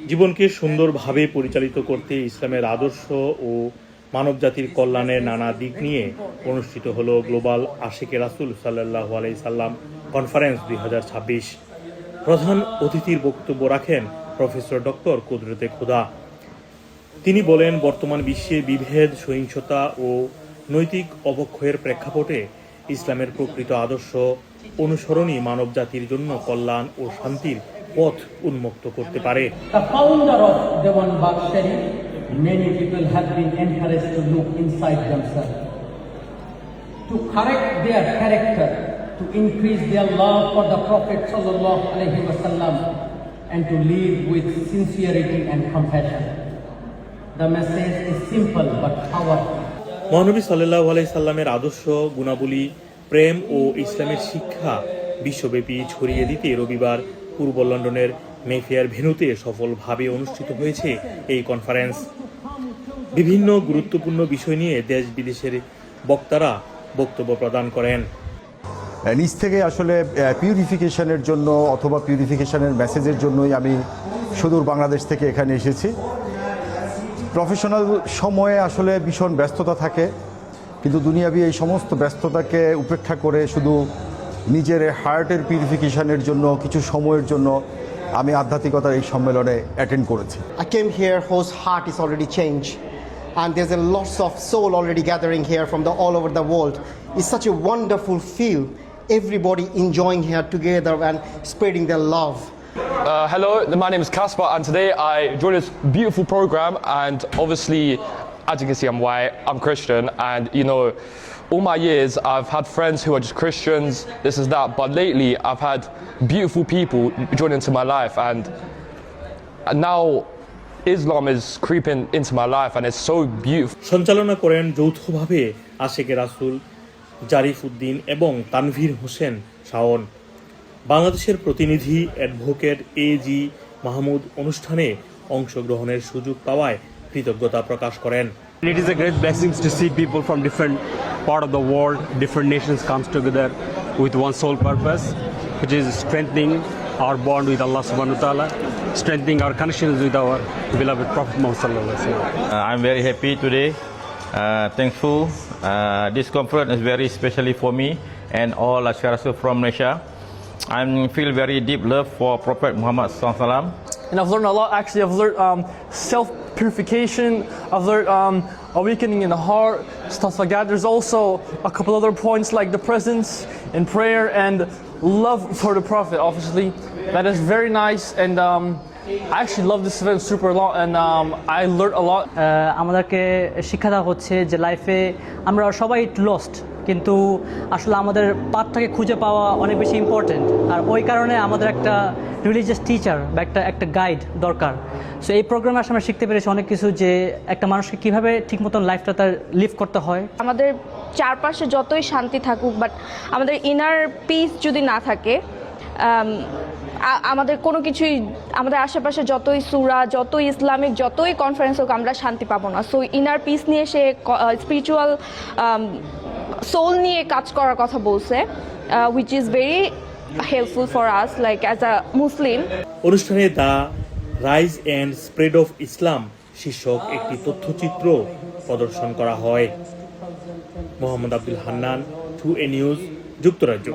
জীবনকে সুন্দরভাবে পরিচালিত করতে ইসলামের আদর্শ ও মানবজাতির কল্যাণের নানা দিক নিয়ে অনুষ্ঠিত হলো গ্লোবাল আশিকে রাসূল সাল্লাল্লাহু আলাইহি সাল্লাম কনফারেন্স 2026। প্রধান অতিথির বক্তব্য রাখেন প্রফেসর ডক্টর কুদরতে খোদা। তিনি বলেন, বর্তমান বিশ্বে বিভেদ, সহিংসতা ও নৈতিক অবক্ষয়ের প্রেক্ষাপটে ইসলামের প্রকৃত আদর্শ অনুসরণই মানবজাতির জন্য কল্যাণ ও শান্তির পথ উন্মুক্ত করতে পারে। Many people have been encouraged to look inside themselves, to correct their character, to increase their love for the Prophet sallallahu alaihi wasallam, and to live with sincerity and compassion. The message is simple but powerful. মহানবী সাল্লাল্লাহু আলাইহি সাল্লামের আদর্শ, গুণাবলী, প্রেম ও ইসলামের শিক্ষা বিশ্বব্যাপী ছড়িয়ে দিতে রবিবার পূর্ব লন্ডনের মেফেয়ার ভেন্যুতে সফলভাবে অনুষ্ঠিত হয়েছে এই কনফারেন্স। বিভিন্ন গুরুত্বপূর্ণ বিষয় নিয়ে দেশ বিদেশের বক্তারা বক্তব্য প্রদান করেন। নিজ থেকে আসলে পিউরিফিকেশনের জন্য অথবা পিউরিফিকেশনের মেসেজের জন্যই আমি সুদূর বাংলাদেশ থেকে এখানে এসেছি। প্রফেশনাল সময়ে আসলে ভীষণ ব্যস্ততা থাকে, কিন্তু দুনিয়াবি এই সমস্ত ব্যস্ততাকে উপেক্ষা করে শুধু নিজের হার্টের পিউরিফিকেশনের জন্য কিছু সময়ের জন্য আমি আধ্যাত্মিকতার এই সম্মেলনে অ্যাটেন্ড করেছি। I came here whose heart is already changed, and there's a lots of soul already gathering here from all over the world. It's such a wonderful feel, everybody enjoying here together and spreading their love. Hello, my name is Caspar, and today I joined this beautiful program, and obviously, as you can see, I'm white, I'm Christian, and you know, all my years I've had friends who are just Christians, this is that, but lately I've had beautiful people join into my life, and now Islam is creeping into my life, and it's so beautiful. সঞ্চালনা করেন যৌথভাবে আশিকে রাসূল জারিফ উদ্দিন এবং তানভীর হোসেন শাওন। বাংলাদেশের প্রতিনিধি advocate AG Mahmud অনুষ্ঠানে অংশগ্রহণের সুযোগ পাওয়ায় কৃতজ্ঞতা প্রকাশ করেন। It is a great blessing to see people from different part of the world, different nations comes together with one sole purpose, which is strengthening our bond with Allah subhanahu wa ta'ala, strengthening our connections with our beloved Prophet Muhammad sallallahu alaihi wasallam. I'm very happy today, thankful. This conference is very specially for me and all Ashkar Rasul from Malaysia. I feel very deep love for Prophet Muhammad sallallahu alaihi wasallam. And I've learned a lot. Actually, I've learned self-purification. I've learned awakening in the heart, stuff like that. There's also a couple other points like the presence and prayer and love for the Prophet, obviously. That is very nice, and I actually love this event super a lot, and I learned a lot. আমাদেরকে শিক্ষা দেওয়া হচ্ছে যে লাইফে আমরা সবাই lost, কিন্তু আসলে আমাদের পাথটাকে খুঁজে পাওয়া অনেক বেশি ইম্পর্টেন্ট, আর ওই কারণে আমাদের একটা রিলিজিয়াস টিচার বা একটা গাইড দরকার। সো এই প্রোগ্রামে আসলে আমরা শিখতে পেরেছি অনেক কিছু, যে একটা মানুষকে কীভাবে ঠিক মতন লাইফটা তার লিভ করতে হয়। আমাদের চারপাশে যতই শান্তি থাকুক, বাট আমাদের ইনার পিস যদি না থাকে, আমাদের কোনো কিছুই, আমাদের আশেপাশে যতই সূরা, যতই ইসলামিক, যতই কনফারেন্স হোক, আমরা শান্তি পাবো না। সো ইনার পিস নিয়ে সে স্পিরিচুয়াল সোল নিয়ে কাজ করার কথা বলছে, which is very helpful for us like as a Muslim. অনুষ্ঠানে the rise and spread of Islam শীর্ষক একটি তথ্যচিত্র প্রদর্শন করা হয়। মোহাম্মদ আব্দুল হান্নান, 2A নিউজ, যুক্তরাজ্য।